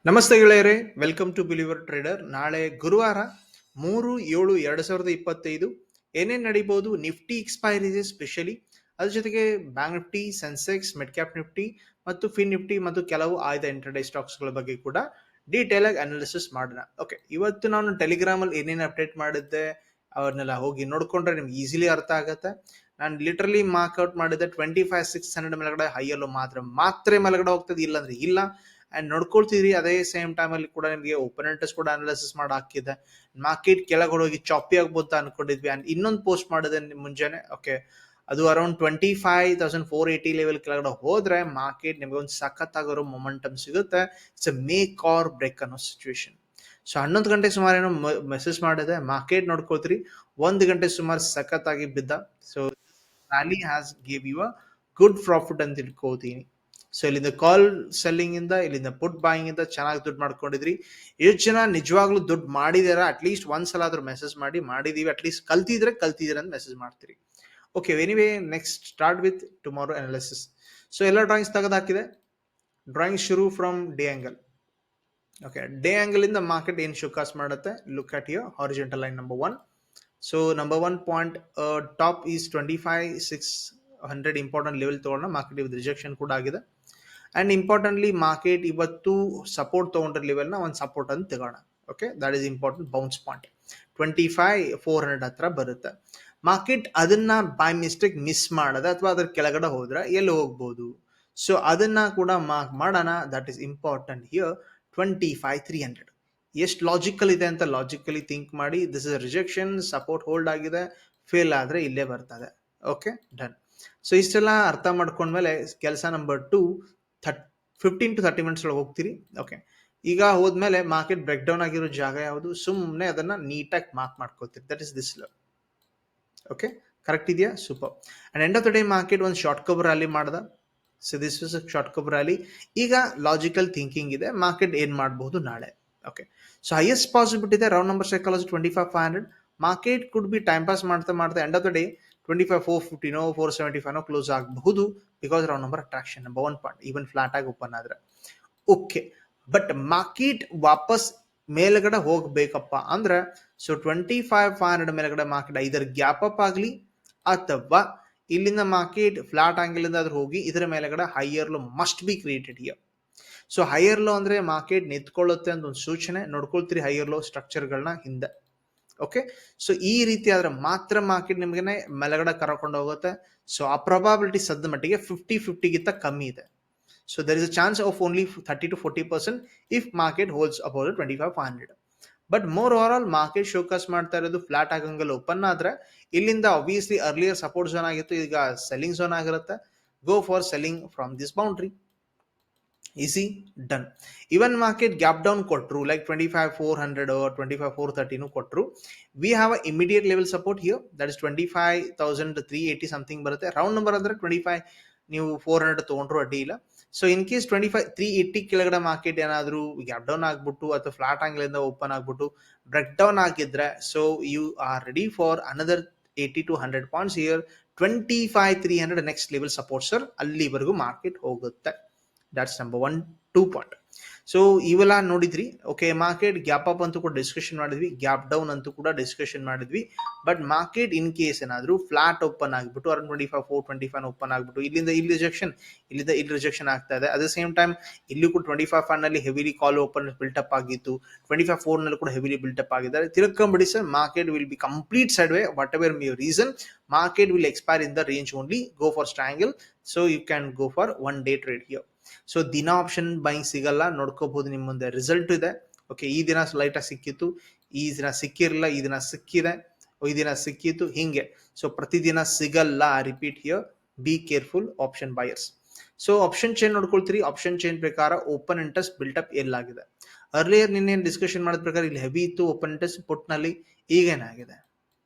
ನಮಸ್ತೆ ಗೆಳೆಯರೇ, welcome to believer trader. ನಾಳೆ ಗುರುವಾರ 3/7/2025 ಏನೇನು ನಡೀಬಹುದು, ನಿಫ್ಟಿ ಎಕ್ಸ್ಪೈರಿ ಇದೆ ಸ್ಪೆಷಲಿ, ಅದ್ರ ಜೊತೆಗೆ bank Nifty, Sensex, mid cap Nifty ಮತ್ತು ಫಿನ್ ನಿಫ್ಟಿ ಮತ್ತು ಕೆಲವು ಆಯ್ದ ಇಂಟರ್ಡೇ ಸ್ಟಾಕ್ಸ್ಗಳ ಬಗ್ಗೆ ಕೂಡ ಡೀಟೇಲ್ ಆಗಿ ಅನಾಲಿಸಿಸ್ ಮಾಡೋಣ. ಓಕೆ, ಇವತ್ತು ನಾನು ಟೆಲಿಗ್ರಾಮ್ ಅಲ್ಲಿ ಏನೇನು ಅಪ್ಡೇಟ್ ಮಾಡಿದ್ದೆ ಅವ್ರನ್ನೆಲ್ಲ ಹೋಗಿ ನೋಡ್ಕೊಂಡ್ರೆ ನಿಮ್ಗೆ ಈಸಿಲಿ ಅರ್ಥ ಆಗುತ್ತೆ. ನಾನು ಲಿಟರಲಿ ಮಾರ್ಕ್ಔಟ್ ಮಾಡಿದ್ದೆ 25,600 ಮೇಲ್ಗಡೆ ಹೈಯಲ್ಲೂ ಮಾತ್ರ ಮೇಲ್ಗಡೆ ಹೋಗ್ತದೆ, ಇಲ್ಲಾಂದ್ರೆ ಇಲ್ಲ. ಅಂಡ್ ನೋಡ್ಕೊಳ್ತಿದ್ರಿ ಅದೇ ಸೇಮ್ ಟೈಮ್ ಅಲ್ಲಿ ಕೂಡ ನಿಮಗೆ ಓಪನ್ ಇಂಟ್ರೆಸ್ಟ್ ಕೂಡ ಅನಾಲಿಸಿಸ್ ಮಾಡಿ ಹಾಕಿದೆ. ಮಾರ್ಕೆಟ್ ಕೆಳಗಡೆ ಹೋಗಿ ಚಾಪಿ ಆಗ್ಬೋದು ಅನ್ಕೊಂಡಿದ್ವಿ. ಅಂಡ್ ಇನ್ನೊಂದು ಪೋಸ್ಟ್ ಮಾಡಿದೆ ಮುಂಜಾನೆ. ಓಕೆ, ಅದು ಅರೌಂಡ್ 25,480 ಲೆವೆಲ್ ಕೆಳಗಡೆ ಹೋದ್ರೆ ಮಾರ್ಕೆಟ್ ನಿಮಗೆ ಒಂದು ಸಖತ್ತಾಗಿರೋ ಮೊಮೆಂಟಮ್ ಸಿಗುತ್ತೆ. It's a make or break ಅನ್ನೋ ಸಿಚುವೇಶನ್. ಸೊ 11 ಗಂಟೆ ಸುಮಾರು ಏನೋ ಮೆಸೇಜ್ ಮಾಡಿದೆ. ಮಾರ್ಕೆಟ್ ನೋಡ್ಕೊಳ್ತೀರಿ 1 ಗಂಟೆ ಸುಮಾರು ಸಖತ್ತಾಗಿ ಬಿದ್ದ. So rally has give you a good profit ಅಂತ ತಿಳ್ಕೋತೀನಿ. ಸೊ ಇಲ್ಲಿಂದ ಕಾಲ್ ಸೆಲ್ಲಿಂಗ್ ಇಂದ, ಇಲ್ಲಿಂದ ಪುಟ್ ಬಾಯಿಂಗ್ ಇಂದ ಚೆನ್ನಾಗಿ ದುಡ್ಡು ಮಾಡ್ಕೊಂಡಿದ್ರಿ. ಎಷ್ಟು ಜನ ನಿಜವಾಗ್ಲೂ ದುಡ್ಡು ಮಾಡಿದಾರ? ಅಟ್ಲೀಸ್ಟ್ ಒಂದ್ಸಲ ಆದ್ರೂ ಮೆಸೇಜ್ ಮಾಡಿದೀವಿ, ಅಟ್ಲೀಸ್ಟ್ ಕಲ್ತಿದ್ರೆ ಅಂತ ಮೆಸೇಜ್ ಮಾಡ್ತೀರಿ. Okay, anyway next start with tomorrow analysis. So ಎಲ್ಲ ಡ್ರಾಯಿಂಗ್ಸ್ ತೆಗೆದು ಹಾಕಿದೆ. ಡ್ರಾಯಿಂಗ್ ಶುರು from day angle. Okay, day angle ಇಂದ ಮಾರ್ಕೆಟ್ ಏನ್ ಶೋಕಾಸ್ ಮಾಡುತ್ತೆ. Look at your horizontal line number 1. So number 1 point top is 25,600 important level ತಗೊಂಡ market ಇವತ್ತು rejection ಕೂಡ ಆಗಿದೆ. ಅಂಡ್ ಇಂಪಾರ್ಟೆಂಟ್ಲಿ ಮಾರ್ಕೆಟ್ ಇವತ್ತು ಸಪೋರ್ಟ್ ತಗೊಂಡ್ರ ಲೆವೆಲ್ ನ ಒಂದು ಸಪೋರ್ಟ್ ಅಂತ ತಗೋಣ. Okay, that is important bounce point 25,400 ಹತ್ರ ಬರುತ್ತೆ. ಮಾರ್ಕೆಟ್ ಅದನ್ನ ಬೈ ಮಿಸ್ಟೇಕ್ ಮಿಸ್ ಮಾಡದ ಅಥವಾ ಅದ್ರ ಕೆಳಗಡೆ ಹೋದ್ರೆ ಎಲ್ಲಿ ಹೋಗ್ಬೋದು? ಸೊ ಅದನ್ನ ಕೂಡ ಮಾರ್ಕ್ ಮಾಡೋಣ. That is important here. 25,300 ಎಷ್ಟು ಲಾಜಿಕಲ್ ಇದೆ ಅಂತ ಲಾಜಿಕಲಿ ಥಿಂಕ್ ಮಾಡಿ. This is rejection, support hold ಆಗಿದೆ, ಫೇಲ್ ಆದ್ರೆ ಇಲ್ಲೇ ಬರ್ತದೆ. Okay, done. ಸೊ ಇಷ್ಟೆಲ್ಲ ಅರ್ಥ ಮಾಡ್ಕೊಂಡ್ಮೇಲೆ ಕೆಲಸ ನಂಬರ್ 2, 15 to 30 ಮಿನಿಟ್ಸ್ ಒಳಗೆ ಹೋಗ್ತೀರಿ. ಓಕೆ, ಈಗ ಹೋದ್ಮೇಲೆ ಮಾರ್ಕೆಟ್ ಬ್ರೇಕ್ ಡೌನ್ ಆಗಿರೋ ಜಾಗ ಯಾವುದು? ಸುಮ್ಮನೆ ಅದನ್ನ ನೀಟಾಗಿ ಮಾರ್ಕ್ ಮಾಡ್ಕೋತೀರಿ. That is this level. Okay, correct ಇದೆಯಾ? Super. And end of the day market ಒಂದು ಶಾರ್ಟ್ ಕವರ್ ರ್ಯಾಲಿ ಮಾಡ್ದ. So this was a short cover rally. ಈಗ ಲಾಜಿಕಲ್ ಥಿಂಕಿಂಗ್ ಇದೆ, ಮಾರ್ಕೆಟ್ ಏನ್ ಮಾಡಬಹುದು ನಾಳೆ. ಓಕೆ, ಸೊ ಹೈಯೆಸ್ಟ್ ಪಾಸಿಬಿಲಿಟಿ ಇದೆ round number psychology 25,500. Market could be time pass ಮಾಡ್ತಾ end of the day 25,450 475 close ಆಗಬಹುದು. Because round number attraction number 1 point even flat ಆಗಿ open ಆದ್ರೆ. ಓಕೆ, ಬಟ್ ಮಾರ್ಕೆಟ್ ವಾಪಸ್ ಮೇಲ್ಗಡೆ ಹೋಗ್ಬೇಕಪ್ಪ ಅಂದ್ರೆ ಸೊ 25,500 ಮೇಲ್ಗಡೆ ಮಾರ್ಕೆಟ್ ಐದರ್ gap up ಆಗಲಿ ಅಥವಾ ಇಲ್ಲಿಂದ ಮಾರ್ಕೆಟ್ ಫ್ಲಾಟ್ ಆಂಗಲ್ ಇಂದ ಆದ್ರೂ ಹೋಗಿ ಇದರ ಮೇಲ್ಗಡೆ higher low must be created here. So higher low ಅಂದ್ರೆ ಮಾರ್ಕೆಟ್ ನಿಂತ್ಕೊಳ್ಳುತ್ತೆ ಅಂತ ಒಂದು ಸೂಚನೆ. ನೋಡ್ಕೊಳ್ತೀರಿ ಹೈಯರ್ ಲೋ ಸ್ಟ್ರಕ್ಚರ್ಗಳನ್ನ ಹಿಂದೆ. ಓಕೆ, ಸೊ ಈ ರೀತಿ ಆದ್ರೆ ಮಾತ್ರ ಮಾರ್ಕೆಟ್ ನಿಮ್ಗೆ ಮೇಲ್ಗಡೆ ಕರ್ಕೊಂಡು ಹೋಗುತ್ತೆ. ಸೊ ಆ ಪ್ರೊಬಾಬಿಲಿಟಿ ಸದ್ದ ಮಟ್ಟಿಗೆ 50-50 ಗಿಂತ ಕಮ್ಮಿ ಇದೆ. So there is a chance of only 30 to 40% if market holds about 25,500. But moreover all market showcase ಮಾಡ್ತಾ ಇರೋದು ಫ್ಲಾಟ್ ಆಗಂಗಲ್ ಓಪನ್ ಆದ್ರೆ ಇಲ್ಲಿಂದ ಆಬ್ವಿಯಸ್ಲಿ ಅರ್ಲಿಯರ್ ಸಪೋರ್ಟ್ ಝೋನ್ ಆಗಿತ್ತು, ಈಗ ಸೆಲ್ಲಿಂಗ್ ಝೋನ್ ಆಗಿರುತ್ತೆ. Go for selling from this boundary. Easy, done. Even market gap down ಕೊಟ್ಟರು, like 25,400 or 25,430 ಕೊಟ್ಟರು. We have a immediate level support here, that is 25,380 something ಬರುತ್ತೆ. Round number ಅಂದ್ರೆ 25 ನೀವು 400 ತಗೊಂಡ್ರು ಅಡ್ಡಿ ಇಲ್ಲ. ಸೊ ಇನ್ ಕೇಸ್ 25,380 ಕೆಳಗಡೆ ಮಾರ್ಕೆಟ್ ಏನಾದ್ರು ಗ್ಯಾಪ್ ಡೌನ್ ಆಗ್ಬಿಟ್ಟು ಅಥವಾ ಫ್ಲಾಟ್ ಆಂಗಲ್ ಇಂದ ಓಪನ್ ಆಗ್ಬಿಟ್ಟು ಬ್ರೇಕ್ ಡೌನ್ ಆಗಿದ್ರೆ, so you are ready for another 80 to 100 points here. 25,300 next level support sir, ಅಲ್ಲಿವರೆಗೂ ಮಾರ್ಕೆಟ್ ಹೋಗುತ್ತೆ. That's number 1, 2 point. ಸೊ ಇವೆಲ್ಲ ನೋಡಿದ್ರಿ. ಓಕೆ, ಮಾರ್ಕೆಟ್ ಗ್ಯಾಪ್ ಅಪ್ ಅಂತೂ ಕೂಡ ಡಿಸ್ಕಷನ್ ಮಾಡಿದ್ವಿ, ಗ್ಯಾಪ್ ಡೌನ್ ಅಂತೂ ಕೂಡ ಡಿಸ್ಕಷನ್ ಮಾಡಿದ್ವಿ. ಬಟ್ ಮಾರ್ಕೆಟ್ ಇನ್ ಕೇಸ್ ಏನಾದ್ರು ಫ್ಲಾಟ್ ಓಪನ್ ಆಗಿಬಿಟ್ಟು ಅರೌಂಡ್ 25,425 ಓಪನ್ ಆಗಿಬಿಟ್ಟು ಇಲ್ಲಿಂದ ಇಲ್ಲಿ ರಿಜೆಕ್ಷನ್, ಇಲ್ಲಿಂದ ಇಲ್ಲಿ ರಿಜೆಕ್ಷನ್ ಆಗ್ತಾ ಇದೆ. ಅಟ್ ದ ಸೇಮ್ ಟೈಮ್ ಇಲ್ಲಿ ಕೂಡ 25,500 ನಲ್ಲಿ ಹೆವಿಲಿ ಕಾಲ್ ಓಪನ್ ಬಿಲ್ಟಪ್ ಆಗಿತ್ತು, 25,400 ನಲ್ಲಿ ಕೂಡ ಹೆವಿಲಿ ಬಿಲ್ಟಪ್ ಆಗಿದ್ದಾರೆ. ತಿಳ್ಕೊಂಬಿಡಿ sir, market will be complete side way. Whatever your reason, market will expire in the range only. Go for triangle. So you can go for 1 day trade here. So ದಿನ option buying ಸಿಗಲ್ಲ, ನೋಡ್ಕೋಬಹುದು. ನಿಮ್ ಮುಂದೆ result ಇದೆ. Okay, ಈ ದಿನ light ಆಗಿ ಸಿಕ್ಕಿತ್ತು, ಈ ದಿನ ಸಿಕ್ಕಿರಲಿಲ್ಲ, ಈ ದಿನ ಸಿಕ್ಕಿದೆ, ಈ ದಿನ ಸಿಕ್ಕಿತ್ತು, ಹಿಂಗೆ. ಸೊ ಪ್ರತಿದಿನ ಸಿಗಲ್ಲ. Repeat here, be careful option buyers. So option chain ನೋಡ್ಕೊಳ್ತೀರಿ. ಆಪ್ಷನ್ ಚೈನ್ ಪ್ರಕಾರ ಓಪನ್ ಇಂಟ್ರೆಸ್ಟ್ ಬಿಲ್ಟಪ್ ಎಲ್ಲಾಗಿದೆ. ಅರ್ಲಿಯರ್ ನಿನ್ನೆ ಡಿಸ್ಕಷನ್ ಮಾಡಿದ ಪ್ರಕಾರ ಇಲ್ಲಿ ಹೆವಿ ಇತ್ತು ಓಪನ್ ಇಂಟ್ರೆಸ್ಟ್ ಪುಟ್ ನಲ್ಲಿ, ಈಗೇನಾಗಿದೆ?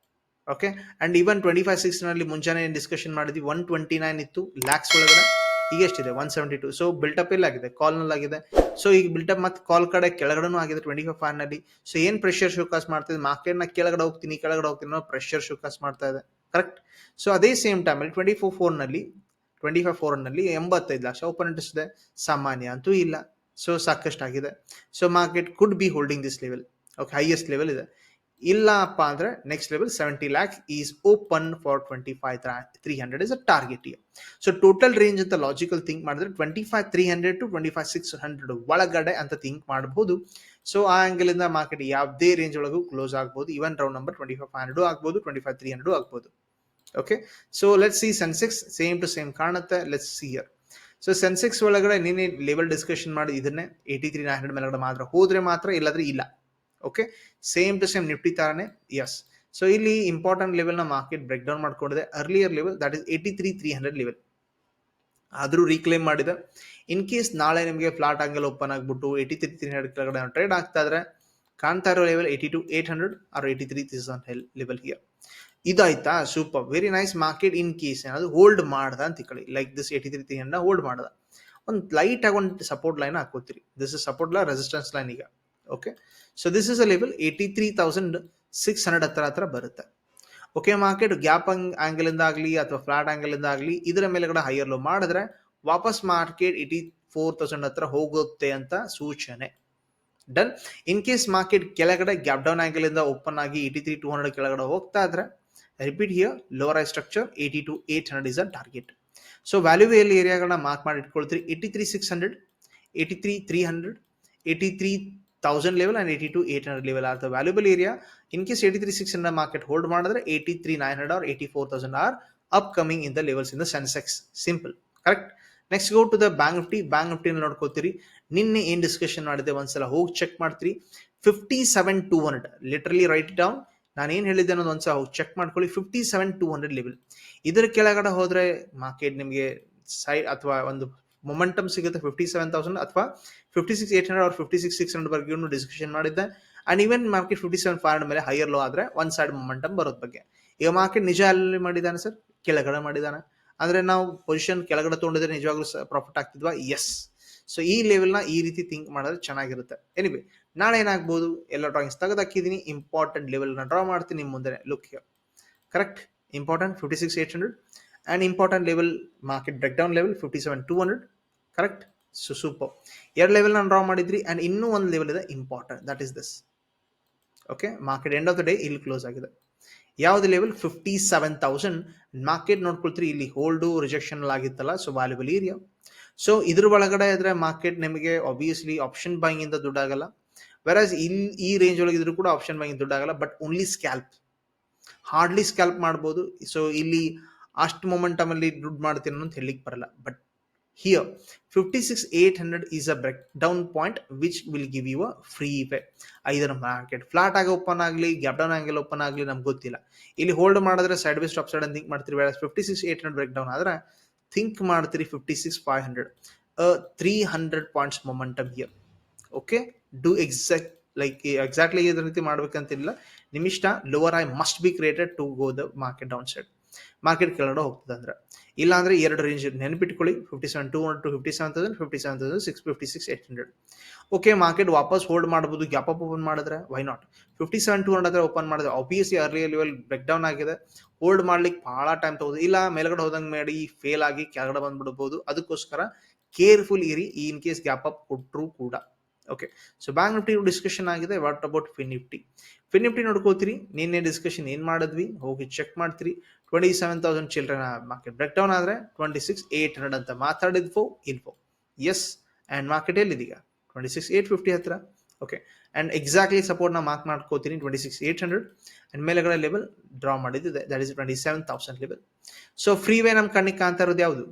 ಓಕೆ, ಅಂಡ್ ಈವನ್ 25,600 ನಲ್ಲಿ ಮುಂಚೆನೆ ಡಿಸ್ಕಷನ್ ಮಾಡಿದ್ವಿ, 129 ಇತ್ತು ಲ್ಯಾಕ್ಸ್ ಒಳಗಡೆ, ಈಗ ಎಷ್ಟಿದೆ 172. ಸೊ ಬಿಲ್ಟಪ್ ಎಲ್ಲ ಆಗಿದೆ, ಕಾಲ್ ನಲ್ಲಿ ಆಗಿದೆ. ಸೊ ಈಗ ಬಿಲ್ಟಪ್ ಮತ್ತೆ ಕಾಲ್ ಕಡೆ ಕೆಳಗಡೆನೂ ಆಗಿದೆ 25,500 ನಲ್ಲಿ. ಸೊ ಏನ್ ಪ್ರೆಷರ್ ಶೋಕಾಸ್ ಮಾಡ್ತಾ ಇದೆ? ಮಾರ್ಕೆಟ್ ನ ಕೆಳಗಡೆ ಹೋಗ್ತೀನಿ ಅನ್ನೋ ಪ್ರೆಷರ್ ಶೋಕಾಸ್ ಮಾಡ್ತಾ ಇದೆ. ಕರೆಕ್ಟ್. ಸೊ ಅದೇ ಸೇಮ್ ಟೈಮ್ ಅಲ್ಲಿ 25,400 ನಲ್ಲಿ 85 ಲಕ್ಷ ಓಪನ್ ಇಂಟ್ರೆಸ್ಟ್ ಇದೆ. ಸಾಮಾನ್ಯ ಅಂತೂ ಇಲ್ಲ. ಸೊ ಸಾಕಷ್ಟಾಗಿದೆ. So market could be holding this level. Okay, highest level ಇದೆ. ಇಲ್ಲಪ್ಪ ಅಂದ್ರೆ next level 70 lakh is open for 25,300 is a target here. So total range ಅಂತ ಲಾಜಿಕಲ್ ಥಿಂಕ್ ಮಾಡಿದ್ರೆ 25,300 ಟು 25,600 ಒಳಗಡೆ ಅಂತ ಥಿಂಕ್ ಮಾಡಬಹುದು. ಸೊ ಆ ಆಂಗಲ್ ಇಂದ ಮಾರ್ಕೆಟ್ ಯಾವುದೇ ರೇಂಜ್ ಒಳಗೂ ಕ್ಲೋಸ್ ಆಗ್ಬೋದು. ಇವನ್ ರೌಂಡ್ ನಂಬರ್ 25,500 ಆಗ್ಬೋದು, 25,300 ಆಗ್ಬೋದು. Okay, so let's see Sensex same to same ಕಾಣುತ್ತೆ. Let's see here. So Sensex ಒಳಗಡೆ ನೀನೆ ಲೆವೆಲ್ ಡಿಸ್ಕಷನ್ ಮಾಡಿ ಇದನ್ನೇ 83,900 ಮೇಲ್ಗಡೆ ಮಾತ್ರ ಹೋದ್ರೆ ಮಾತ್ರ, ಇಲ್ಲಾದ್ರೆ ಇಲ್ಲ. Okay, same to same Nifty ತರಾನೇ. ಎಸ್, ಸೊ ಇಲ್ಲಿ ಇಂಪಾರ್ಟೆಂಟ್ ಲೆವೆಲ್ ನ ಮಾರ್ಕೆಟ್ ಬ್ರೇಕ್ ಡೌನ್ ಮಾಡ್ಕೊಂಡಿದೆ. Earlier level that is 83,300 level ಆದ್ರೂ ರೀಕ್ಲೇಮ್ ಮಾಡಿದೆ. ಇನ್ ಕೇಸ್ ನಾಳೆ ನಿಮಗೆ ಫ್ಲಾಟ್ ಆಂಗಲ್ ಓಪನ್ ಆಗ್ಬಿಟ್ಟು 83,300 ಕೆಳಗಡೆ ಟ್ರೇಡ್ ಆಗ್ತಾ ಇದ್ರೆ ಕಾಣ್ತಾ ಇರೋ ಲೆವೆಲ್ 82,800 ಆರ್ 83,000 ಲೆವೆಲ್ ಹಿಯರ್. ಇದಾಯ್ತಾ? Super, very nice. Market in case ಏನಾದ್ರು ಹೋಲ್ಡ್ ಮಾಡ್ದ ಅಂತ ತಿಳ್ಕೊಳ್ಳಿ, ಲೈಕ್ ದಿಸ್ 83,300 ಹೋಲ್ಡ್ ಮಾಡ್ದ, ಒಂದು ಲೈಟ್ ಆಗಿ ಒಂದು ಸಪೋರ್ಟ್ ಲೈನ್ ಹಾಕೋತೀರಿ. This is support line, resistance line ಈಗ. Okay, so this is a level 83,600 ಹತ್ರ ಬರುತ್ತೆ. ಓಕೆ, ಮಾರ್ಕೆಟ್ ಗ್ಯಾಪ್ ಆಂಗಲ್ ಇಂದ ಆಗಲಿ ಅಥವಾ ಫ್ಲಾಟ್ ಆಂಗಲ್ ಇಂದ ಆಗಲಿ ಇದರ ಮೇಲೆಗಡೆ ಹೈಯರ್ ಲೋ ಮಾಡಿದ್ರೆ ವಾಪಸ್ ಮಾರ್ಕೆಟ್ 84,000 ಹತ್ರ ಹೋಗುತ್ತೆ ಅಂತ ಸೂಚನೆ. ಡನ್. ಇನ್ ಕೇಸ್ ಮಾರ್ಕೆಟ್ ಕೆಳಗಡೆ ಗ್ಯಾಪ್ ಡೌನ್ ಆಂಗಲ್ ಇಂದ ಓಪನ್ ಆಗಿ 83,200 ಕೆಳಗಡೆ ಹೋಗ್ತಾ ಇದ್ರೆ, repeat here, lower high structure 82,800 is a target. So valuable ಏರಿಯಾಗಳನ್ನ ಮಾರ್ಕ್ ಮಾಡಿ ಇಟ್ಕೊಳ್ತೀರಿ. 83,600, 83,300, 83,000 level and 82,800 level are the valuable area. In case 83,600 market hold ಮಾಡಿದ್ರೆ 83,900 or 84,000 or upcoming in the levels in the Sensex. Simple, correct. Next go to the bank Nifty. Bank Nifty ನೋಡ್ಕೋತೀರಿ. ನಿನ್ನೆ ಏನ್ discussion ಮಾಡಿದೆ ಒಂದ್ಸಲ ಹೋಗಿ check ಮಾಡ್ತೀರಿ. 57,200 literally write down. ನಾನು ಏನ್ ಹೇಳಿದ್ದೆ ಅನ್ನೋದು ಒಂದ್ಸಲ ಹೋಗಿ ಚೆಕ್ ಮಾಡ್ಕೊಳ್ಳಿ. 57,200 ಲೆವೆಲ್. ಇದರ ಕೆಳಗಡೆ ಹೋದ್ರೆ ಮಾರ್ಕೆಟ್ ನಿಮಗೆ ಸೈಡ್ ಅಥವಾ ಒಂದು ಮೊಮೆಂಟಮ್ ಸಿಗುತ್ತೆ 57,000 ಅಥವಾ 56,800 ಆರ್ 56,600 ಬಗ್ಗೆ ಡಿಸ್ಕಷನ್ ಮಾಡಿದ್ದೆ. ಅಂಡ್ ಇವನ್ ಮಾರ್ಕೆಟ್ 57,500 ಮೇಲೆ ಹೈಯರ್ ಲೋ ಆದ್ರೆ ಒನ್ ಸೈಡ್ ಮೊಮೆಂಟಮ್ ಬರೋದ್ ಬಗ್ಗೆ. ಈಗ ಮಾರ್ಕೆಟ್ ನಿಜ ಅಲ್ಲಿ ಮಾಡಿದಾನೆ ಸರ್? ಕೆಳಗಡೆ ಮಾಡಿದಾನೆ. ಅಂದ್ರೆ ನಾವು ಪೊಸಿಷನ್ ಕೆಳಗಡೆ ತಗೊಂಡಿದ್ರೆ ನಿಜವಾಗ್ಲೂ ಪ್ರಾಫಿಟ್ ಆಗ್ತಿದ್ವಾ? ಎಸ್. ಸೊ ಈ ಲೆವೆಲ್ನ ಈ ರೀತಿ ಥಿಂಕ್ ಮಾಡಿದ್ರೆ ಚೆನ್ನಾಗಿರುತ್ತೆ. ಎನಿವೆ, ನಾಳೆ ಏನಾಗ್ಬೋದು, ಎಲ್ಲ ಡ್ರಾಯಿಂಗ್ಸ್ ತೆಗೆದಾಕಿದ್ದೀನಿ. ಇಂಪಾರ್ಟೆಂಟ್ ಲೆವೆಲ್ನ ಡ್ರಾ ಮಾಡ್ತೀನಿ ನಿಮ್ಮ ಮುಂದೆ. Look here, correct. Important 56,800 and important level market break down level 57,200, correct. So super, ಎರಡು ಲೆವೆಲ್ ನಾನು ಡ್ರಾ ಮಾಡಿದ್ರಿ. ಅಂಡ್ ಇನ್ನೂ ಒಂದು ಲೆವೆಲ್ ಇದೆ important, that is this. Okay, market end of the day ಇಲ್ಲಿ ಕ್ಲೋಸ್ ಆಗಿದೆ. ಯಾವ್ದು ಲೆವೆಲ್? 57,000. ಮಾರ್ಕೆಟ್ ನೋಡ್ಕೊಳ್ತೀರಿ, ಇಲ್ಲಿ ಹೋಲ್ಡು ರಿಜೆಕ್ಷನ್ ಆಗಿತ್ತಲ್ಲ, ಸೊ ವ್ಯಾಲ್ಯೂಬಲ್ ಏರಿಯಾ. ಸೊ ಇದ್ರ ಒಳಗಡೆ ಇದ್ರೆ ಮಾರ್ಕೆಟ್ ನಿಮಗೆ ಆಬ್ವಿಯಸ್ಲಿ ಆಪ್ಷನ್ ಬೈಂಗ್ ಇಂದ ದುಡ್ಡಾಗಲ್ಲ. ವೆರಾಸ್ ಇಲ್ಲಿ ಈ ರೇಂಜ್ ಒಳಗೆ ಇದ್ರೂ ಕೂಡ ಆಪ್ಷನ್ ಬೈಂಗ್ ದುಡ್ಡಾಗಲ್ಲ, but only scalp, hardly scalp ಮಾಡ್ಬೋದು. ಸೊ ಇಲ್ಲಿ ಅಷ್ಟು ಮೊಮೆಂಟಮ್ ಅಲ್ಲಿ ದುಡ್ಡು ಮಾಡ್ತೀನಿ ಅಂತ ಹೇಳಿಕ್ ಬರಲ್ಲ. But here 56,800 is a breakdown point which will give you a free way. Either market flat ಆಗಿ ಓಪನ್ ಆಗಲಿ, ಗ್ಯಾಪ್ ಡೌನ್ ಆಂಗಲ್ ಓಪನ್ ಆಗಲಿ, ನಮ್ಗೆ ಗೊತ್ತಿಲ್ಲ. ಇಲ್ಲಿ ಹೋಲ್ಡ್ ಮಾಡಿದ್ರೆ ಸೈಡ್ ಬೈ ಸ್ಟಾಪ್ ಸೈಡ್ ಅಂತ ಥಿಂಕ್ ಮಾಡ್ತೀರಿ. 56,800 ಬ್ರೇಕ್ ಡೌನ್ ಆದ್ರೆ ಥಿಂಕ್ ಮಾಡ್ತೀರಿ 56,500, 300 points momentum here. Okay, do exactly ಇದ್ರ ರೀತಿ ಮಾಡ್ಬೇಕಂತಿಲ್ಲ, ನಿಮ್ಮಿಷ್ಟ. Lower I must be created to go the market down side. Market ಕೆಳಗಡೆ ಹೋಗ್ತದೆ ಅಂದ್ರೆ, ಇಲ್ಲ ಅಂದ್ರೆ ಎರಡು ರೇಂಜ್ ನೆನಪಿಟ್ಕೊಳ್ಳಿ, 57,200 ಟು 57,000, 56,800. ಓಕೆ, ಮಾರ್ಕೆಟ್ ವಾಪಸ್ ಹೋಲ್ಡ್ ಮಾಡಬಹುದು. ಗ್ಯಾಪ್ ಅಪ್ ಓಪನ್ ಮಾಡಿದ್ರೆ ವೈ ನಾಟ್? 57,200 ಹತ್ರ ಓಪನ್ ಮಾಡಿದ್ರೆ obviously early level break down ಆಗಿದೆ, ಹೋಲ್ಡ್ ಮಾಡ್ಲಿಕ್ಕೆ ಬಹಳ ಟೈಮ್ ತಗೋದು. ಇಲ್ಲ ಮೇಲ್ಗಡೆ ಹೋದಂಗೆ ಮಾಡಿ ಫೇಲ್ ಆಗಿ ಕೆಳಗಡೆ ಬಂದ್ಬಿಡ್ಬೋದು. ಅದಕ್ಕೋಸ್ಕರ ಕೇರ್ಫುಲ್ ಇರಿ, ಇನ್ ಕೇಸ್ ಗ್ಯಾಪ್ ಅಪ್ ಕೊಟ್ಟರು ಕೂಡ. Okay, so Bank Nifty discussion ಆಗಿದೆ. What about Fin Nifty? Fin Nifty ನೋಡ್ಕೋತೀರಿ. ನಿನ್ನೆ ಡಿಸ್ಕಷನ್ ಏನ್ ಮಾಡಿದ್ವಿ ಹೋಗಿ ಚೆಕ್ ಮಾಡ್ತೀರಿ. 27,000 ಚಿಲ್ಡ್ರನ್ ಮಾರ್ಕೆಟ್ ಬ್ರೇಕ್ ಡೌನ್ ಆದ್ರೆ 26,800 ಅಂತ ಮಾತಾಡಿದ್ವೋ ಇಲ್ವೋ? ಎಸ್. And market ಎಲ್ಲಿದೀಗ? 26,850 ಹತ್ರ. ಓಕೆ, ಅಂಡ್ ಎಕ್ಸಾಕ್ಟ್ಲಿ ಸಪೋರ್ಟ್ ನ ಮಾರ್ಕ್ ಮಾಡ್ಕೋತೀನಿ 26,800. ಅಂಡ್ ಮೇಲೆಗಡೆ ಲೆವೆಲ್ ಡ್ರಾ ಮಾಡಿದ್ದೆ, that is 27,000 level. So free way ನಮ್ ಕಣ್ಣಿಗೆ ಕಾಣ್ತಾ ಇರೋದು ಯಾವುದು?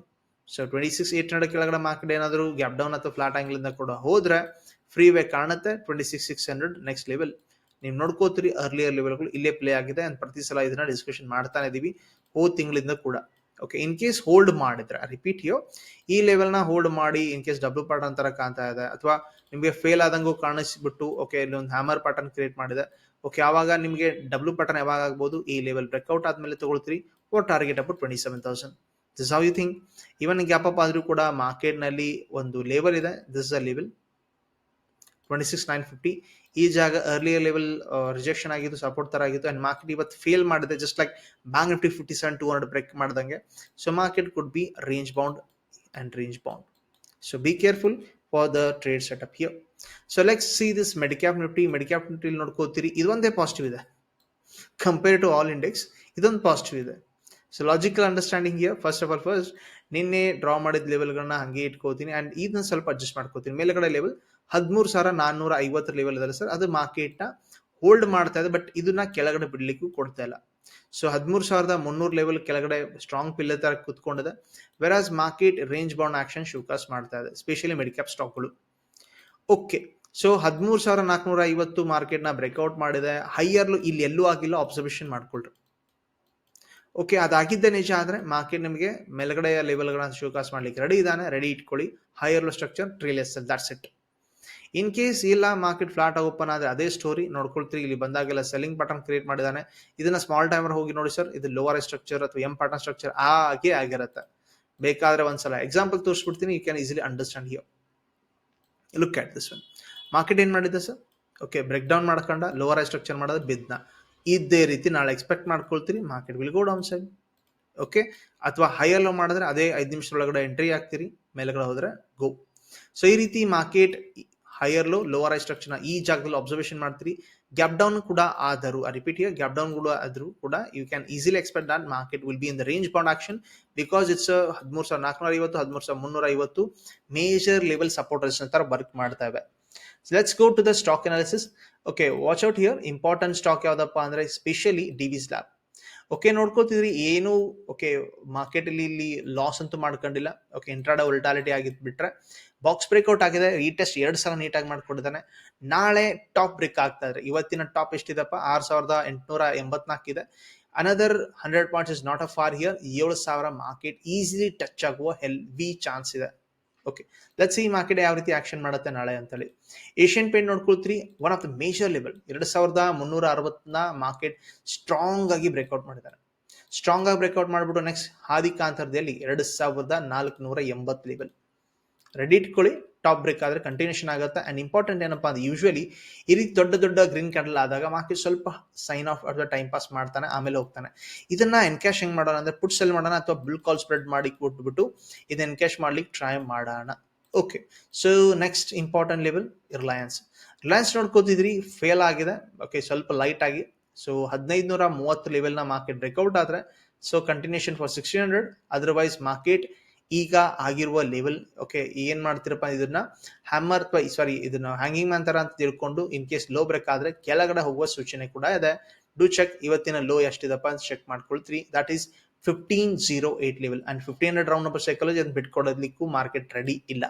ಸೊ 26,800 ಕೆಳಗಡೆ ಮಾರ್ಕೆಟ್ ಏನಾದ್ರು ಗ್ಯಾಪ್ ಡೌನ್ ಅಥವಾ ಫ್ಲಾಟ್ ಆಂಗಲ್ ಇಂದ ಕೂಡ ಹೋದ್ರೆ ಫ್ರೀ ವೇ ಕಾಣುತ್ತೆ 26,600 ನೆಕ್ಸ್ಟ್ ಲೆವೆಲ್. ನೀವು ನೋಡ್ಕೋತೀರಿ ಅರ್ಲಿಯರ್ ಲೆವೆಲ್ಗಳು ಇಲ್ಲೇ ಪ್ಲೇ ಆಗಿದೆ. ಅಂಡ್ ಪ್ರತಿ ಸಲ ಇದನ್ನ ಡಿಸ್ಕಷನ್ ಮಾಡ್ತಾನೆ ಇದೀವಿ ಹೋದ ತಿಂಗಳಿಂದ ಕೂಡ. ಓಕೆ, ಇನ್ ಕೇಸ್ ಹೋಲ್ಡ್ ಮಾಡಿದ್ರೆ, ರಿಪೀಟ್ ಯೋ, ಈ ಲೆವೆಲ್ನ ಹೋಲ್ಡ್ ಮಾಡಿ ಇನ್ ಕೇಸ್ ಡಬ್ಲ್ಯೂ ಪ್ಯಾಟರ್ನ್ ತರ ಕಾಣ್ತಾ ಇದೆ ಅಥವಾ ನಿಮಗೆ ಫೇಲ್ ಆದಂಗೂ ಕಾಣಿಸ್ಬಿಟ್ಟು ಓಕೆ ಇಲ್ಲಿ ಒಂದು ಹ್ಯಾಮರ್ ಪ್ಯಾಟರ್ನ್ ಕ್ರಿಯೇಟ್ ಮಾಡಿದೆ. ಓಕೆ, ಆವಾಗ ನಿಮಗೆ ಡಬ್ಲ್ಯೂ ಪ್ಯಾಟರ್ನ್ ಯಾವಾಗ ಆಗ್ಬೋದು? ಈ ಲೆವೆಲ್ ಬ್ರೇಕ್ಔಟ್ ಆದ್ಮೇಲೆ ತಗೊಳ್ತೀರಿ. ಓ target up 27,000. This how you think. Even gap up ಆದ್ರೂ ಕೂಡ ಮಾರ್ಕೆಟ್ ನಲ್ಲಿ ಒಂದು ಲೆವೆಲ್ ಇದೆ. This is a level 26,950. ಈ ಜಾಗ ಅರ್ಲಿಯರ್ ಲೆವೆಲ್ ರಿಜೆಕ್ಷನ್ ಆಗಿದ್ದು, ಸಪೋರ್ಟ್ ತರ ಆಗಿತ್ತು. ಅಂಡ್ ಮಾರ್ಕೆಟ್ ಇವತ್ತು ಫೇಲ್ ಮಾಡಿದೆ, just like Bank Nifty 57,200 break ಮಾಡ್ದಂಗೆ. So market could be range bound and range bound. So be careful. for the trade setup here. So let's see this medicap nifty ನೋಡ್ಕೋತೀರಿ ಇದೊಂದೇ positive ಇದೆ compare to all index, ಇದೊಂದು positive ಇದೆ. So logical understanding here, first ನಿನ್ನೆ draw ಮಾಡಿದ ಲೆವೆಲ್ಗಳನ್ನ ಹಂಗೆ ಇಟ್ಕೋತೀನಿ and ಇದನ್ನ ಸ್ವಲ್ಪ adjust ಮಾಡ್ಕೋತೀನಿ. ಮೇಲ್ಗಡೆ ಲೆವೆಲ್ 13,450 ಲೆವೆಲ್ ಇದೆ ಸರ್, ಅದು ಮಾರ್ಕೆಟ್ ನ ಹೋಲ್ಡ್ ಮಾಡ್ತಾ ಇದೆ, ಬಟ್ ಇದನ್ನ ಕೆಳಗಡೆ ಬಿಡ್ಲಿಕ್ಕೂ ಕೊಡ್ತಾ ಇಲ್ಲ. ಸೊ 13,300 ಲೆವೆಲ್ ಕೆಳಗಡೆ ಸ್ಟ್ರಾಂಗ್ ಪಿಲ್ಲರ್ ತರ ಕುತ್ಕೊಂಡಿದೆ, whereas market range bound action showcase ಮಾಡ್ತಾ ಇದೆ, ಸ್ಪೆಷಲಿ ಮೆಡಿಕ್ಯಾಪ್ ಸ್ಟಾಕ್ಗಳು. ಓಕೆ, ಸೊ 13,450 ಮಾರ್ಕೆಟ್ ನ ಬ್ರೇಕ್ಔಟ್ ಮಾಡಿದೆ, ಹೈಯರ್ ಇಲ್ಲಿ ಎಲ್ಲೂ ಆಗಿಲ್ಲ, ಅಬ್ಸರ್ವೇಷನ್ ಮಾಡ್ಕೊಳ್ರಿ. ಓಕೆ, ಅದಾಗಿದ್ದೆ ನಿಜ ಆದ್ರೆ ಮಾರ್ಕೆಟ್ ನಿಮಗೆ ಮೇಲ್ಗಡೆಯ ಲೆವೆಲ್ಗಳನ್ನ ಶೋಕಾಸ್ ಮಾಡ್ಲಿಕ್ಕೆ ರೆಡಿ ಇದಾನೆ, ರೆಡಿ ಇಟ್ಕೊಳ್ಳಿ. Higher low structure trail that's it. In case ಇಲ್ಲ ಮಾರ್ಕೆಟ್ ಫ್ಲಾಟ್ ಓಪನ್ ಆದ್ರೆ ಅದೇ ಸ್ಟೋರಿ ನೋಡ್ಕೊಳ್ತೀರಿ. ಇಲ್ಲಿ ಬಂದಾಗೆಲ್ಲ ಸೆಲ್ಲಿಂಗ್ ಪ್ಯಾಟರ್ನ್ ಕ್ರಿಯೇಟ್ ಮಾಡಿದಾನೆ, ಇದನ್ನ ಸ್ಮಾಲ್ ಟೈಮರ್ ಹೋಗಿ ನೋಡಿ ಸರ್, ಇದು ಲೋವರ್ ಸ್ಟ್ರಕ್ಚರ್ ಅಥವಾ ಎಂ ಪ್ಯಾಟರ್ನ್ ಸ್ಟ್ರಕ್ಚರ್ ಹಾಗೆ ಆಗಿರುತ್ತೆ. ಬೇಕಾದ್ರೆ ಒಂದ್ಸಲ ಎಕ್ಸಾಂಪಲ್ ತೋರಿಸ್ಬಿಡ್ತೀನಿ, you can easily understand here. Look at this one. Market ಏನ್ ಮಾಡಿದೆ ಸರ್? ಓಕೆ, ಬ್ರೇಕ್ ಡೌನ್ ಮಾಡ್ಕೊಂಡ ಲೋವರ್ ಸ್ಟ್ರಕ್ಚರ್ ಮಾಡೋದು ಬಿದ್ನ. ಇದೇ ರೀತಿ ನಾಳೆ ಎಕ್ಸ್ಪೆಕ್ಟ್ ಮಾಡ್ಕೊಳ್ತೀರಿ market will go down side. Okay, ಅಥವಾ ಹೈಯರ್ ಲೋ ಮಾಡಿದ್ರೆ ಅದೇ 5 ನಿಮಿಷದೊಳಗಡೆ ಎಂಟ್ರಿ ಆಗ್ತೀರಿ, ಮೇಲ್ಗಡೆ ಹೋದ್ರೆ ಗೋ. ಸೊ ಈ ರೀತಿ market higher low lower structure ಈ ಜಾಗದಲ್ಲಿ ಅಬ್ಸರ್ವೇಷನ್ ಮಾಡ್ತೀರಿ. ಗ್ಯಾಪ್ ಡೌನ್ ಕೂಡ ಆದರೂ, ರಿಪೀಟ್ ಹಿಯರ್, ಗ್ಯಾಪ್ ಡೌನ್ ಕೂಡ ಆದರೂ ಕೂಡ you can easily expect that market will be in the range bound action, because it's 13,450 13,350 major level support resistance ತರ work ಮಾಡ್ತಾ ಇವೆ. Let's go to the stock analysis. Okay, watch out here. Important stock ಯಾವ್ದಪ್ಪ ಅಂದ್ರೆ specially Divi's Lab. Okay, ನೋಡ್ಕೋತಿದ್ರಿ ಏನು. Okay, market ಇಲ್ಲಿ loss ಅಂತೂ ಮಾಡ್ಕೊಂಡಿಲ್ಲ. ಓಕೆ, ಇಂಟ್ರಾಡೇ ವೊಲಟಾಲಿಟಿ ಆಗಿದ್ ಬಿಟ್ರೆ ಬಾಕ್ಸ್ ಬ್ರೇಕ್ಔಟ್ ಆಗಿದೆ, ರೀಟೆಸ್ಟ್ 2 ಸಲ ನೀಟಾಗಿ ಮಾಡ್ಕೊಂಡಿದ್ದಾನೆ. ನಾಳೆ ಟಾಪ್ ಬ್ರೇಕ್ ಆಗ್ತಾ ಇದ್ರೆ, ಇವತ್ತಿನ ಟಾಪ್ ಎಷ್ಟಿದೆಪ್ಪ? 6,884 ಇದೆ. Another 100 points is not a far here. 7,000 market easily touch ಆಗುವ ಹೆಲ್ವಿ ಚಾನ್ಸ್ ಇದೆ. ಓಕೆ, ಲೆಟ್ಸ್ ಸಿ ಮಾರ್ಕೆಟ್ ಯಾವ ರೀತಿ ಆಕ್ಷನ್ ಮಾಡುತ್ತೆ ನಾಳೆ ಅಂತೇಳಿ. ಏಷ್ಯನ್ ಪೇಂಟ್ ನೋಡ್ಕೊಳ್ತೀರಿ, one of the major level 2,360 market strong ಆಗಿ ಬ್ರೇಕ್ಔಟ್ ಮಾಡಿದ್ದಾರೆ. ಸ್ಟ್ರಾಂಗ್ ಆಗಿ ಬ್ರೇಕ್ಔಟ್ ಮಾಡಿಬಿಟ್ಟು ನೆಕ್ಸ್ಟ್ ಹಾದಿಕಾಂತರದಲ್ಲಿ 2,480 ಲೆವೆಲ್ ರೆಡಿ ಇಟ್ಕೊಳ್ಳಿ. ಟಾಪ್ ಬ್ರೇಕ್ ಆದ್ರೆ ಕಂಟಿನ್ಯೂಷನ್ ಆಗುತ್ತೆ. ಅಂಡ್ ಇಂಪಾರ್ಟೆಂಟ್ ಏನಪ್ಪಾ ಅಂದ್ರೆ ಯೂಶುವಲಿ ಈ ರೀತಿ ದೊಡ್ಡ ದೊಡ್ಡ ಗ್ರೀನ್ ಕ್ಯಾಂಡಲ್ ಆದಾಗ ಮಾರ್ಕೆಟ್ ಸ್ವಲ್ಪ ಸೈನ್ ಆಫ್ ಅಥವಾ ಟೈಮ್ ಪಾಸ್ ಮಾಡ್ತಾನೆ, ಆಮೇಲೆ ಹೋಗ್ತಾನೆ. ಇದನ್ನ ಎನ್ಕ್ಯಾಶ್ ಹೆಂಗ್ ಮಾಡೋಣ ಅಂದ್ರೆ ಪುಟ್ ಸೆಲ್ ಮಾಡೋಣ ಅಥವಾ ಬುಲ್ ಕಾಲ್ ಸ್ಪ್ರೆಡ್ ಮಾಡಿ ಕೊಟ್ಬಿಟ್ಟು ಇದು ಎನ್ಕ್ಯಾಶ್ ಮಾಡ್ಲಿಕ್ಕೆ ಟ್ರೈ ಮಾಡೋಣ. Okay, so next important level Reliance. Reliance ನೋಡ್ಕೋತಿದ್ರಿ, ಫೇಲ್ ಆಗಿದೆ. ಓಕೆ, ಸ್ವಲ್ಪ ಲೈಟ್ ಆಗಿ. ಸೊ 1,530 ಲೆವೆಲ್ ನ ಮಾರ್ಕೆಟ್ ಬ್ರೇಕ್ಔಟ್ ಆದ್ರೆ so continuation for 1,600. Otherwise market ಈಗ ಆಗಿರುವ ಲೆವೆಲ್, ಓಕೆ, ಏನ್ ಮಾಡ್ತಿರಪ್ಪ ಇದನ್ನ ಹ್ಯಾಮರ್ ಅಥವಾ ಸಾರಿ ಇದನ್ನ ಹ್ಯಾಂಗಿಂಗ್ ಮ್ಯಾನ್ ತರ ಅಂತ ತಿಳ್ಕೊಂಡು ಇನ್ ಕೇಸ್ ಲೋ ಬ್ರೇಕ್ ಆದ್ರೆ ಕೆಳಗಡೆ ಹೋಗುವ ಸೂಚನೆ ಕೂಡ ಇದೆ. ಡು ಚೆಕ್ ಇವತ್ತಿನ ಲೋ ಎಷ್ಟಿದಪ್ಪ ಅಂತ ಚೆಕ್ ಮಾಡ್ಕೊಳ್ತೀರಿ. That is 1508 level and 1500 round number psychology ಅದನ್ನ ಬಿಟ್ಕೊಡೋದಕ್ಕೂ ಮಾರ್ಕೆಟ್ ರೆಡಿ ಇಲ್ಲ.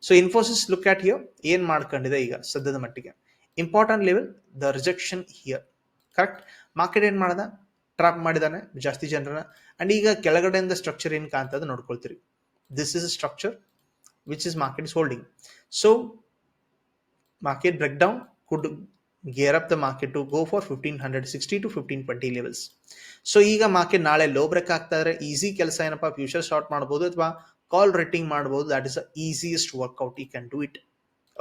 So Infosys look at here, ಏನ್ ಮಾಡ್ಕೊಂಡಿದೆ ಈಗ ಸದ್ಯದ ಮಟ್ಟಿಗೆ. Important level the rejection here. Correct, market ಏನ್ ಮಾಡದ ಟ್ರಾಪ್ ಮಾಡಿದಾನೆ ಜಾಸ್ತಿ ಜನರನ್ನ. ಅಂಡ್ ಈಗ ಕೆಳಗಡೆಯಿಂದ ಸ್ಟ್ರಕ್ಚರ್ ಏನ್ ಕಾಣ್ತದೆ ನೋಡ್ಕೊಳ್ತೀರಿ. This is structure which is market is holding. So market break down could gear up the market to go for 1560 to 1520 levels. So ಈಗ ಮಾರ್ಕೆಟ್ ನಾಳೆ ಲೋ ಬ್ರೇಕ್ ಆಗ್ತಾ ಇದ್ರೆ ಈಸಿ ಕೆಲಸ ಏನಪ್ಪಾ, ಫ್ಯೂಚರ್ ಶಾರ್ಟ್ ಮಾಡಬಹುದು ಅಥವಾ ಕಾಲ್ ರೇಟಿಂಗ್ ಮಾಡಬಹುದು. That is the easiest workout, you can do it.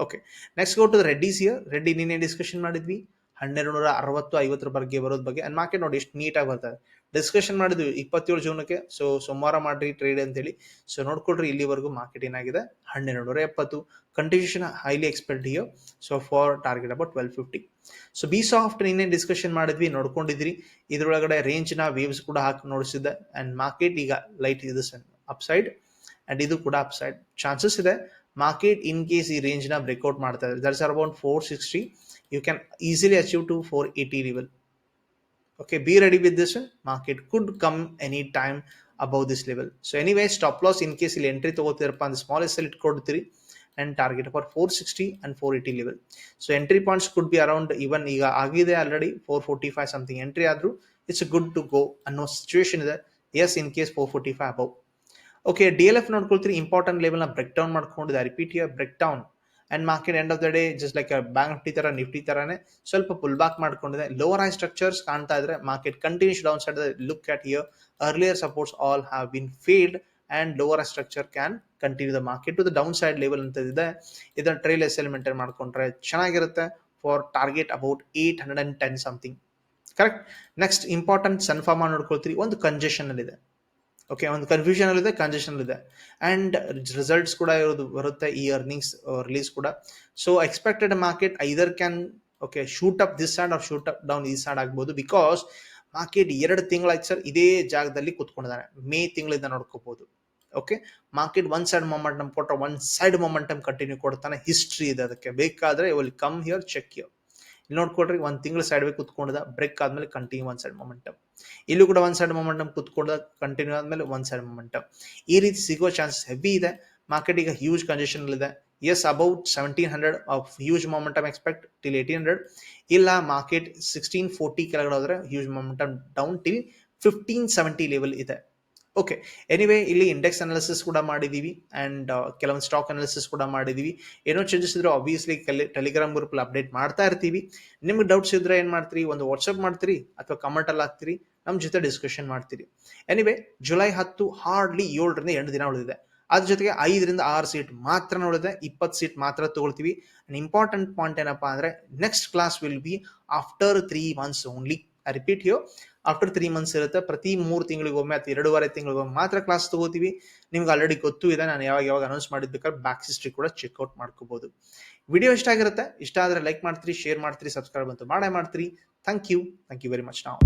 Okay, next go to Reddy's here. Reddy ನಿನ್ನೆ ಡಿಸ್ಕಷನ್ ಮಾಡಿದ್ವಿ 1260-50 ಬಗ್ಗೆ ಬರೋದ್ ಬಗ್ಗೆ. ಅಂಡ್ ಮಾರ್ಕೆಟ್ ನೋಡಿ ಎಷ್ಟು ನೀಟಾಗಿ ಬರ್ತದೆ. ಡಿಸ್ಕಷನ್ ಮಾಡಿದ್ವಿ 27 ಜೂನ್ಗೆ. ಸೊ ಸೋಮವಾರ ಮಾಡ್ರಿ ಟ್ರೇಡ್ ಅಂತೇಳಿ. ಸೊ ನೋಡ್ಕೊಳ್ರಿ ಇಲ್ಲಿವರೆಗೂ ಮಾರ್ಕೆಟ್ ಏನಾಗಿದೆ 1270. Continuation highly expect here. So for target about 1250. So B soft ನಿನ್ನೆ ಡಿಸ್ಕಷನ್ ಮಾಡಿದ್ವಿ, ನೋಡ್ಕೊಂಡಿದ್ರಿ. ಇದ್ರೊಳಗಡೆ ರೇಂಜ್ ನ ವೇವ್ಸ್ ಕೂಡ ಹಾಕಿ ನೋಡಿಸಿದ್ದೆ. ಅಂಡ್ ಮಾರ್ಕೆಟ್ ಈಗ ಲೈಟ್ ಇದು ಅಪ್ಸೈಡ್ ಅಂಡ್ ಇದು ಕೂಡ ಅಪ್ಸೈಡ್ ಚಾನ್ಸಸ್ ಇದೆ. ಮಾರ್ಕೆಟ್ ಇನ್ ಕೇಸ್ ಈ ರೇಂಜ್ ನ ಬ್ರೇಕ್ಔಟ್ ಮಾಡ್ತಾ ಇದೆ, that's around 460. You can easily achieve to 480 level. Okay, be ready with this one. Market could come anytime above this level. So anyway, stop loss in case ಇಲ್ಲಿ entry ತಗೋತೀರಪ್ಪ ಅಂದ್ರೆ small SL ಇಟ್ಕೊಡ್ತೀರಿ and target for 460 and 480 level. So entry points could be around, even ಈಗ ಆಗಿದೆ already 445 something entry ಆದ್ರೂ it's good to go ಅನ್ನೋ situation ಇದೆ. Yes, in case 445 above. Okay, DLF ನೋಡ್ಕೊಳ್ತೀರಿ, important level ನ break down ಮಾಡ್ಕೊಂಡಿದೆ. Repeat here, break down and market end of the day just like Bank Nifty ತರ Nifty ತರಾನೇ ಸ್ವಲ್ಪ pull back ಮಾಡ್ಕೊಂಡಿದೆ. Lower high structures ಕಾಣ್ತಾ ಇದ್ರೆ market continues down side. Look at here, earlier supports all have been failed and lower high structure can continue the market to the down side level ಅಂತ ಇದೆ. ಇದನ್ನ trail SL maintain ಮಾಡ್ಕೊಂಡ್ರೆ ಚೆನ್ನಾಗಿರುತ್ತೆ for target about 810 something. Correct. Next important Sun Pharma ನೋಡ್ಕೊಳ್ತೀರಿ, ಒಂದು congestion ಅಲ್ಲಿ ಇದೆ. Okay, ಒಂದು ಕನ್ಫ್ಯೂಷನ್ ಇದೆ, ಕಂಜೆಷನ್ ಇದೆ, ಅಂಡ್ ರಿಸಲ್ಟ್ಸ್ ಕೂಡ ಇರೋದು ಬರುತ್ತೆ ಈ ಅರ್ನಿಂಗ್ಸ್ ರಿಲೀಸ್ ಕೂಡ. So expected market either can okay shoot up this side or shoot up down ಈ ಸೈಡ್ ಆಗ್ಬೋದು. ಬಿಕಾಸ್ ಮಾರ್ಕೆಟ್ 2 ತಿಂಗಳಾಯ್ತು ಸರ್ ಇದೇ ಜಾಗದಲ್ಲಿ ಕುತ್ಕೊಂಡಿದ್ದಾನೆ. ಮೇ ತಿಂಗಳಿಂದ ನೋಡ್ಕೋಬಹುದು. Okay, market one side momentum ಕೊಟ್ಟರೆ ಒನ್ ಸೈಡ್ ಮೊಮೆಂಟಮ್ ಕಂಟಿನ್ಯೂ ಕೊಡ್ತಾನೆ. ಹಿಸ್ಟ್ರಿ ಇದೆ ಅದಕ್ಕೆ. ಬೇಕಾದ್ರೆ will come here, check here. ಇಲ್ಲಿ ನೋಡ್ಕೊಡ್ರಿ, ಒಂದು ತಿಂಗಳು ಸೈಡ್ ವೇ ಕುತ್ಕೊಂಡ, ಬ್ರೇಕ್ ಆದ್ಮೇಲೆ ಕಂಟಿನ್ಯೂ ಒನ್ ಸೈಡ್ ಮೊಮೆಂಟಮ್. ಇಲ್ಲೂ ಕೂಡ ಒನ್ ಸೈಡ್ ಮೊಮೆಂಟಮ್ ಕುತ್ಕೊಂಡ, ಕಂಟಿನ್ಯೂ ಆದ್ಮೇಲೆ ಒನ್ ಸೈಡ್ ಮೊಮೆಂಟಮ್. ಈ ರೀತಿ ಸಿಗೋ ಚಾನ್ಸಸ್ ಹೆವಿ ಇದೆ. ಮಾರ್ಕೆಟ್ ಈಗ ಹ್ಯೂಜ್ ಕಂಜೆಷನ್ ಇದೆ. Yes, about 1700 of huge momentum expect till 1800. ಇಲ್ಲ ಮಾರ್ಕೆಟ್ 1640 ಕೆಳಗಡೆ ಹೋದ್ರೆ huge momentum down till 1570 level ಇದೆ. ಓಕೆ, ಎನಿವೇ ಇಲ್ಲಿ ಇಂಡೆಕ್ಸ್ ಅನಾಲಿಸಿಸ್ ಕೂಡ ಮಾಡಿದೀವಿ ಅಂಡ್ ಕೆಲವೊಂದು ಸ್ಟಾಕ್ ಅನಾಲಿಸಿಸ್ ಕೂಡ ಮಾಡಿದೀವಿ. ಏನೋ ಚೇಂಜಸ್ ಇದ್ರೆ ಆಬ್ವಿಯಸ್ಲಿ ಟೆಲಿಗ್ರಾಮ್ ಗ್ರೂಪ್ ಅಪ್ಡೇಟ್ ಮಾಡ್ತಾ ಇರ್ತೀವಿ. ನಿಮ್ಗೆ ಡೌಟ್ಸ್ ಇದ್ರೆ ಏನ್ ಮಾಡ್ತೀರಿ, ಒಂದು ವಾಟ್ಸ್ಆಪ್ ಮಾಡ್ತೀರಿ ಅಥವಾ ಕಮೆಂಟ್ ಅಲ್ಲಿ ಹಾಕ್ತೀರಿ, ನಮ್ಮ ಜೊತೆ ಡಿಸ್ಕಷನ್ ಮಾಡ್ತೀರಿ. ಎನಿವೇ ಜುಲೈ 10 ಹಾರ್ಡ್ಲಿ 7ರಿಂದ 8 ದಿನ ಉಳಿದಿದೆ. ಅದ್ರ ಜೊತೆಗೆ 5ರಿಂದ 6 ಸೀಟ್ ಮಾತ್ರ ಉಳಿದೆ. 20 ಸೀಟ್ ಮಾತ್ರ ತಗೊಳ್ತೀವಿ. ಇಂಪಾರ್ಟೆಂಟ್ ಪಾಯಿಂಟ್ ಏನಪ್ಪಾ ಅಂದ್ರೆ next class will be after 3 months only. I repeat here, after 3 months ಇರುತ್ತೆ. ಪ್ರತಿ 3 ತಿಂಗಳಿಗೊಮ್ಮೆ ಅಥವಾ 2.5 ತಿಂಗಳಿಗೊಮ್ಮೆ ಮಾತ್ರ ಕ್ಲಾಸ್ ತಗೋತೀವಿ. ನಿಮ್ಗೆ ಆಲ್ರೆಡಿ ಗೊತ್ತು ಇದೆ, ನಾನು ಯಾವಾಗ ಅನೌನ್ಸ್ ಮಾಡಿದ್ದಕ್ಕೆ ಬ್ಯಾಕ್ ಹಿಸ್ಟ್ರಿ ಕೂಡ ಚೆಕ್ಔಟ್ ಮಾಡ್ಕೋಬಹುದು. ವಿಡಿಯೋ ಇಷ್ಟ ಆಗಿರುತ್ತೆ. ಇಷ್ಟ ಆದ್ರೆ ಲೈಕ್ ಮಾಡ್ತೀರಿ, ಶೇರ್ ಮಾಡ್ತೀರಿ, ಸಬ್ಸ್ಕ್ರೈಬ್ ಅಂತೂ ಮಾಡೇ ಮಾಡ್ತೀರಿ. Thank you very much. ನಾವು